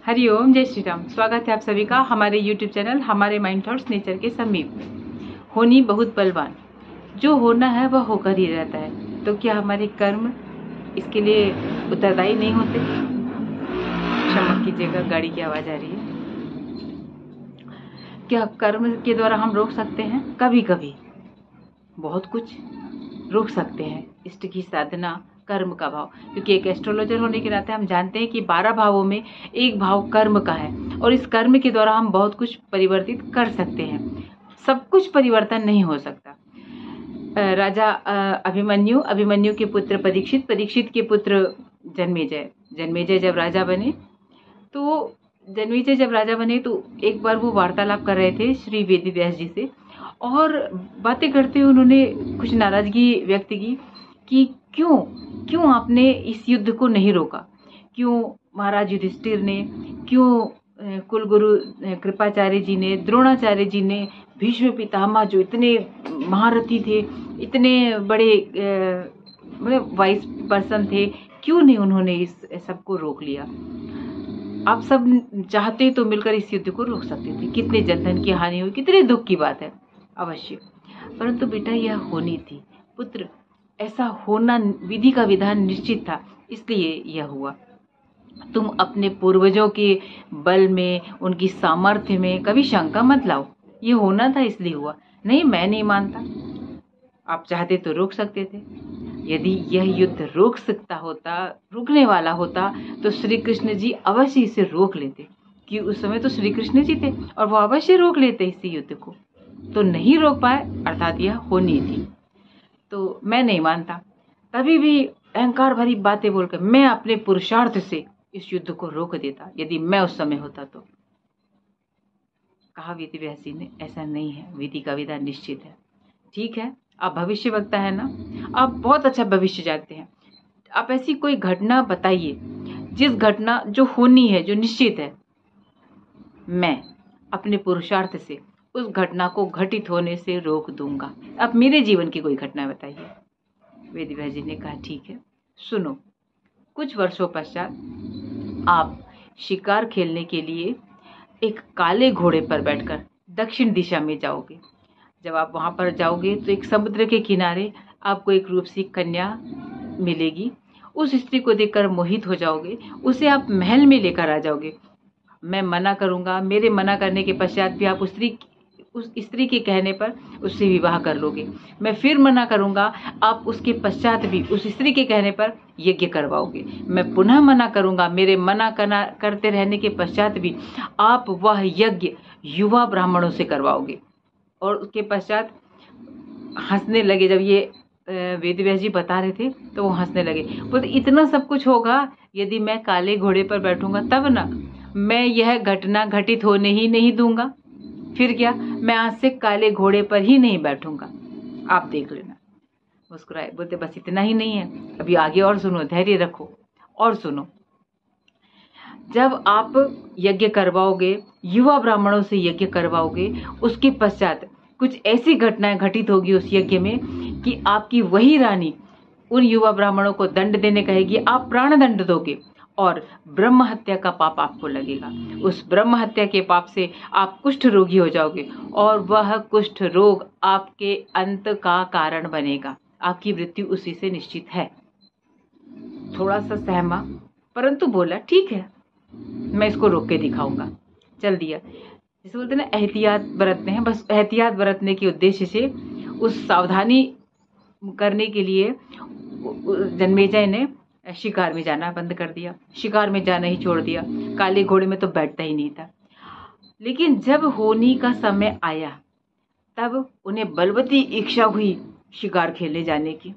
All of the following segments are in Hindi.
हरिओम, जय श्री राम। स्वागत है आप सभी का हमारे YouTube चैनल हमारे माइंड थॉट्स नेचर के समीप में। होनी बहुत बलवान, जो होना है वह होकर ही रहता है। तो क्या हमारे कर्म इसके लिए उत्तरदायी नहीं होते? क्षमा कीजिएगा, गाड़ी की आवाज आ रही है। क्या कर्म के द्वारा हम रोक सकते हैं? कभी कभी बहुत कुछ रोक सकते हैं। इष्ट की साधना, कर्म का भाव, क्योंकि एक एस्ट्रोलॉजर होने के नाते हम जानते हैं कि 12 भावों में एक भाव कर्म का है और इस कर्म के द्वारा हम बहुत कुछ परिवर्तित कर सकते हैं। सब कुछ परिवर्तन नहीं हो सकता। राजा अभिमन्यु के पुत्र परीक्षित के पुत्र जन्मेजय जब राजा बने तो एक बार वो वार्तालाप कर रहे थे श्री वेदव्यास जी से, और बातें करते हुए उन्होंने कुछ नाराजगी व्यक्त की कि क्यों आपने इस युद्ध को नहीं रोका, क्यों महाराज युधिष्ठिर ने, क्यों कुलगुरु कृपाचार्य जी ने, द्रोणाचार्य जी ने, भीष्म पितामह जो इतने महारथी थे, इतने बड़े मतलब वाइस पर्सन थे, क्यों नहीं उन्होंने इस सबको रोक लिया? आप सब चाहते तो मिलकर इस युद्ध को रोक सकते थे। कितने जनधन की हानि हुई, कितने दुख की बात है अवश्य, परंतु बेटा यह होनी थी। पुत्र, ऐसा होना विधि का विधान निश्चित था, इसलिए यह हुआ। तुम अपने पूर्वजों के बल में, उनकी सामर्थ्य में कभी शंका मत लाओ। ये होना था इसलिए हुआ। नहीं, मैं नहीं मानता। आप चाहते तो रोक सकते थे। यदि यह युद्ध रुकने वाला होता तो श्री कृष्ण जी अवश्य इसे रोक लेते, कि उस समय तो श्री कृष्ण जी थे और वो अवश्य रोक लेते इस युद्ध को। तो नहीं रोक पाए, अर्थात यह होनी थी। तो मैं नहीं मानता। कभी भी अहंकार भरी बातें बोलकर मैं अपने पुरुषार्थ से इस युद्ध को रोक देता, यदि मैं उस समय होता तो। कहा वेदव्यास जी ने, ऐसा नहीं है, विधि का विधान निश्चित है। ठीक है, आप भविष्य वक्ता है ना, आप बहुत अच्छा भविष्य जानते हैं। आप ऐसी कोई घटना बताइए, जिस घटना जो होनी है, जो निश्चित है, मैं अपने पुरुषार्थ से उस घटना को घटित होने से रोक दूंगा। आप मेरे जीवन की कोई घटना बताइए। वेदव्यास जी ने कहा, ठीक है, सुनो। कुछ वर्षों पश्चात आप शिकार खेलने के लिए एक काले घोड़े पर बैठकर दक्षिण दिशा में जाओगे। जब आप वहां पर जाओगे तो एक समुद्र के किनारे आपको एक रूपसी कन्या मिलेगी। उस स्त्री को देखकर मोहित हो जाओगे, उसे आप महल में लेकर आ जाओगे। मैं मना करूंगा, मेरे मना करने के पश्चात भी आप उस स्त्री के कहने पर उससे विवाह कर लोगे। मैं फिर मना करूंगा, आप उसके पश्चात भी उस स्त्री के कहने पर यज्ञ करवाओगे। मैं पुनः मना करूंगा, मेरे मना करते रहने के पश्चात भी आप वह यज्ञ युवा ब्राह्मणों से करवाओगे। और उसके पश्चात हंसने लगे। जब ये वेदव्यास जी बता रहे थे तो वो हंसने लगे। बोलते, इतना सब कुछ होगा यदि मैं काले घोड़े पर बैठूंगा तब ना। मैं यह घटना घटित होने ही नहीं दूंगा। फिर क्या, मैं आज से काले घोड़े पर ही नहीं बैठूंगा, आप देख लेना। मुस्कुराए, बोलते, बस इतना ही नहीं है, अभी आगे और सुनो, धैर्य रखो और सुनो। जब आप यज्ञ करवाओगे, युवा ब्राह्मणों से यज्ञ करवाओगे, उसके पश्चात कुछ ऐसी घटनाएं घटित होगी उस यज्ञ में कि आपकी वही रानी उन युवा ब्राह्मणों को दंड देने कहेगी, आप प्राण दंड दोगे और ब्रह्म हत्या का पाप आपको लगेगा। उस ब्रह्म हत्या के पाप से आप कुष्ठ रोगी हो जाओगे और वह कुष्ठ रोग आपके अंत का कारण बनेगा। आपकी मृत्यु उसी से निश्चित है। थोड़ा सा सहमा, परंतु बोला, ठीक है, मैं इसको रोक के दिखाऊंगा। चल दिया। जैसे बोलते हैं ना, एहतियात बरतते हैं, बस एहतियात बरतने के उद्देश्य से, उस सावधानी करने के लिए जन्मेजय ने शिकार में जाना बंद कर दिया, शिकार में जाना ही छोड़ दिया। काले घोड़े में तो बैठता ही नहीं था। लेकिन जब होनी का समय आया तब उन्हें बलवती इच्छा हुई शिकार खेलने जाने की।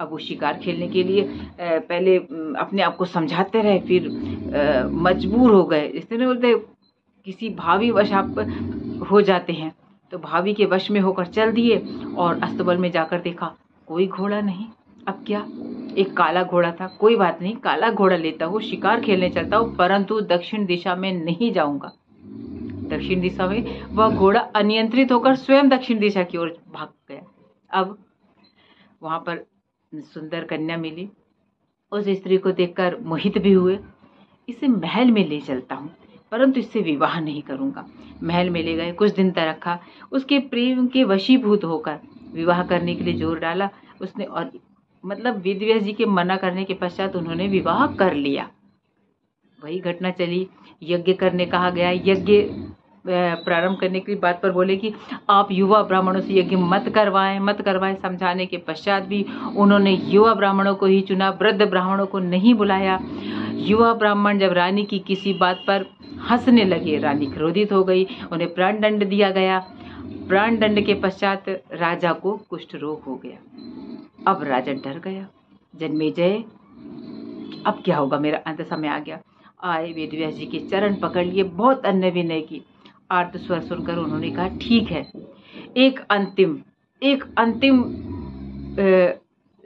अब वो शिकार खेलने के लिए पहले अपने आप को समझाते रहे, फिर मजबूर हो गए। इसलिए बोलते, किसी भावी वश आप हो जाते हैं, तो भावी के वश में होकर चल दिए और अस्तबल में जाकर देखा कोई घोड़ा नहीं। अब क्या, एक काला घोड़ा था। कोई बात नहीं, काला घोड़ा लेता हूँ, शिकार खेलने चलता हूँ, परंतु दक्षिण दिशा में नहीं जाऊंगा। दक्षिण दिशा में वह घोड़ा अनियंत्रित होकर स्वयं दक्षिण दिशा की ओर भाग गया। अब वहां पर सुंदर कन्या मिली, उस स्त्री को देखकर मोहित भी हुए। इसे महल में ले चलता हूँ, परंतु इससे विवाह नहीं करूंगा। महल में ले गए, कुछ दिन तक रखा, उसके प्रेम के वशीभूत होकर विवाह करने के लिए जोर डाला उसने, और मतलब वेदव्यास जी के मना करने के पश्चात उन्होंने विवाह कर लिया। वही घटना चली, यज्ञ करने कहा गया, यज्ञ प्रारंभ करने की बात पर बोले कि आप युवा ब्राह्मणों से यज्ञ मत करवाएं। समझाने के पश्चात भी उन्होंने युवा ब्राह्मणों को ही चुना, वृद्ध ब्राह्मणों को नहीं बुलाया। युवा ब्राह्मण जब रानी की किसी बात पर हंसने लगे, रानी क्रोधित हो गई, उन्हें प्राण दंड दिया गया। प्राण दंड के पश्चात राजा को कुष्ठ रोग हो गया। अब राजा डर गया, जन्मेजय अब क्या होगा, मेरा अंत समय आ गया। आए, वेदव्यास जी के चरण पकड़ लिए, बहुत अन्य विनय की, आर्त स्वर सुनकर उन्होंने कहा ठीक है, एक अंतिम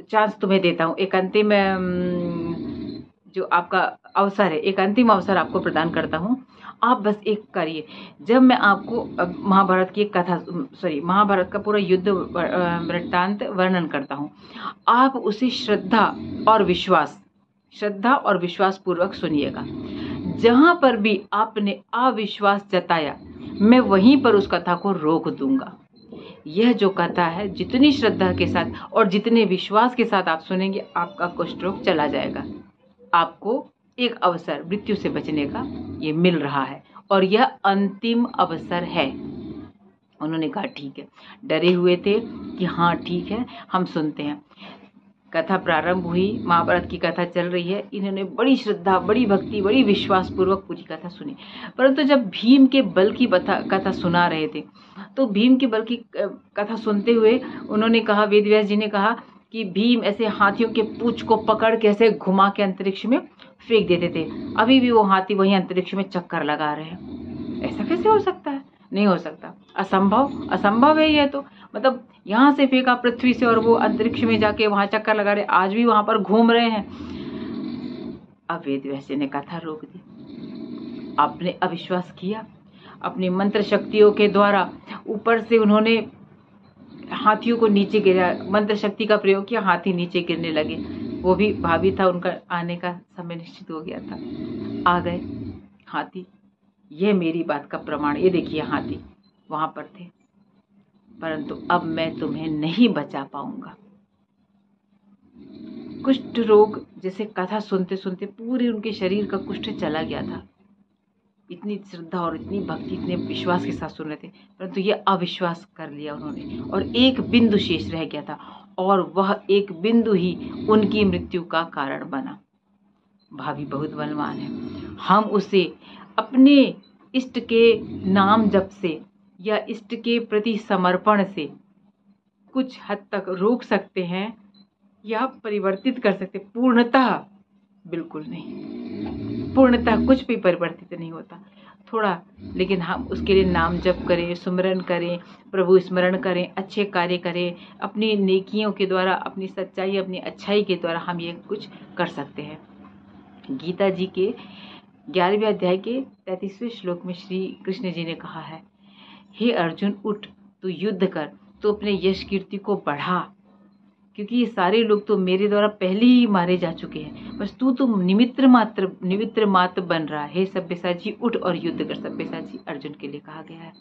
चांस तुम्हें देता हूँ, एक अंतिम जो आपका अवसर है, एक अंतिम अवसर आपको प्रदान करता हूँ। आप बस एक करिए, जब मैं आपको महाभारत की एक कथा, महाभारत का पूरा युद्ध वृत्तांत वर्णन करता हूँ, आप उसे श्रद्धा और विश्वास पूर्वक सुनिएगा। जहां पर भी आपने अविश्वास जताया, मैं वहीं पर उस कथा को रोक दूंगा। यह जो कथा है, जितनी श्रद्धा के साथ और जितने विश्वास के साथ आप सुनेंगे, आपका कुष्ठ रोग चला जाएगा। आपको एक अवसर मृत्यु से बचने का ये मिल रहा है और यह अंतिम अवसर है। उन्होंने कहा ठीक है। डरे हुए थे कि हाँ ठीक है, हम सुनते हैं। कथा प्रारंभ हुई, महाभारत की कथा चल रही है। इन्होंने बड़ी श्रद्धा, बड़ी भक्ति, बड़ी विश्वास पूर्वक पूरी कथा सुनी। परंतु जब भीम के बल की कथा सुना रहे थे, तो भीम के बल की कथा सुनते हुए उन्होंने कहा, वेदव्यास जी ने कहा कि भीम ऐसे हाथियों के पूंछ को पकड़ के ऐसे घुमा के अंतरिक्ष में फेंक देते थे। अभी भी वो हाथी वहीं अंतरिक्ष में चक्कर लगा रहे हैं। ऐसा कैसे हो सकता है? नहीं हो सकता, असंभव है ये तो। मतलब यहाँ से फेंका पृथ्वी से और वो अंतरिक्ष में जाके वहां चक्कर लगा रहे, आज भी वहां पर घूम रहे हैं। अब वेदव्यास जी ने कथा रोक दी। आपने अविश्वास किया, अपनी मंत्र शक्तियों के द्वारा ऊपर से उन्होंने हाथियों को नीचे गिरा, मंत्र शक्ति का प्रयोग किया, हाथी नीचे गिरने लगे। वो भी भावी था, उनका आने का समय निश्चित हो गया था। आ गए हाथी, ये मेरी बात का प्रमाण, ये देखिए हाथी वहां पर थे, परंतु अब मैं तुम्हें नहीं बचा पाऊंगा। कुष्ठ रोग, जैसे कथा सुनते सुनते पूरे उनके शरीर का कुष्ठ चला गया था। इतनी श्रद्धा और इतनी भक्ति, इतने विश्वास के साथ सुन रहे थे, परंतु ये अविश्वास कर लिया उन्होंने और एक बिंदु शेष रह गया था और वह एक बिंदु ही उनकी मृत्यु का कारण बना। भाभी बहुत बलवान है, हम उसे अपने इष्ट के नाम जप से या इष्ट के प्रति समर्पण से कुछ हद तक रोक सकते हैं या परिवर्तित कर सकते, पूर्णतः बिल्कुल नहीं। पूर्णतः कुछ भी परिवर्तित नहीं होता, थोड़ा, लेकिन हम उसके लिए नाम जप करें, सुमिरन करें, प्रभु स्मरण करें, अच्छे कार्य करें, अपनी नेकियों के द्वारा, अपनी सच्चाई, अपनी अच्छाई के द्वारा हम ये कुछ कर सकते हैं। गीता जी के 11वें अध्याय के 33वें श्लोक में श्री कृष्ण जी ने कहा है, हे अर्जुन उठ, तू युद्ध कर, तू अपने यश कीर्ति को बढ़ा, क्योंकि ये सारे लोग तो मेरे द्वारा पहले ही मारे जा चुके हैं, बस तू तो निमित्त मात्र बन रहा है। सब्यसाची उठ और युद्ध कर। सब्यसाची अर्जुन के लिए कहा गया है।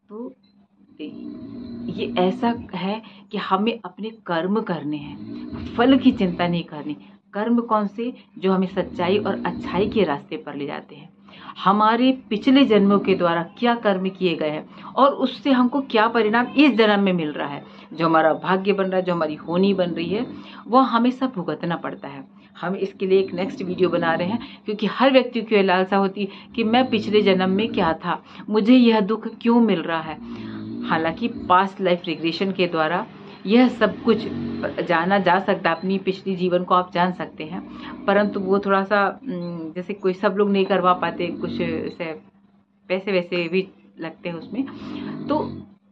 तो ये ऐसा है कि हमें अपने कर्म करने हैं, फल की चिंता नहीं करनी। कर्म कौन से? जो हमें सच्चाई और अच्छाई के रास्ते पर ले जाते हैं। हमारे पिछले जन्मों के द्वारा क्या कर्म किए गए हैं और उससे हमको क्या परिणाम इस जन्म में मिल रहा है, जो हमारा भाग्य बन रहा है, जो हमारी होनी बन रही है, वह हमें सब भुगतना पड़ता है। हम इसके लिए एक नेक्स्ट वीडियो बना रहे हैं, क्योंकि हर व्यक्ति को यह लालसा होती है कि मैं पिछले जन्म में क्या था, मुझे यह दुख क्यों मिल रहा है। हालांकि पास्ट लाइफ रिग्रेशन के द्वारा यह सब कुछ जाना जा सकता है, अपनी पिछली जीवन को आप जान सकते हैं, परंतु वो थोड़ा सा जैसे कोई सब लोग नहीं करवा पाते, कुछ से पैसे वैसे भी लगते हैं उसमें। तो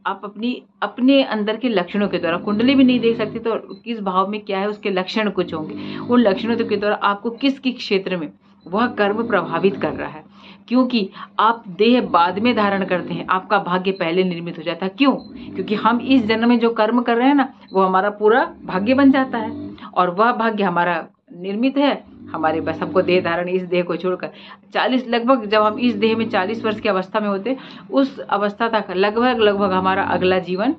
आप अपने अंदर के लक्षणों के द्वारा, कुंडली भी नहीं देख सकते तो किस भाव में क्या है उसके लक्षण कुछ होंगे, उन लक्षणों के द्वारा आपको किस क्षेत्र में वह कर्म प्रभावित कर रहा है। क्योंकि आप देह बाद में धारण करते हैं, आपका भाग्य पहले निर्मित हो जाता है। क्यों? क्योंकि हम इस जन्म में जो कर्म कर रहे हैं ना, वो हमारा पूरा भाग्य बन जाता है और वह भाग्य हमारा निर्मित है, हमारे बस हमको देह धारण इस देह को छोड़कर 40 लगभग, जब हम इस देह में 40 वर्ष की अवस्था में होते, उस अवस्था तक लगभग हमारा अगला जीवन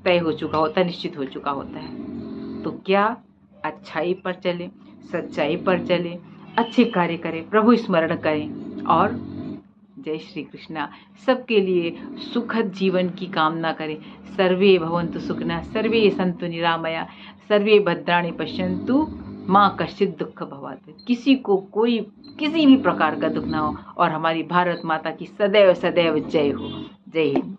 तय हो चुका होता है, निश्चित हो चुका होता है। तो क्या अच्छाई पर चले, सच्चाई पर चले, अच्छे कार्य करें, प्रभु स्मरण करें और जय श्री कृष्णा। सबके लिए सुखद जीवन की कामना करें। सर्वे भवन्तु सुखिनः, सर्वे सन्तु निरामया, सर्वे भद्राणि पश्यन्तु माँ कश्चित् दुःख भवात्। किसी को कोई किसी भी प्रकार का दुख ना हो और हमारी भारत माता की सदैव सदैव जय हो। जय हिंद।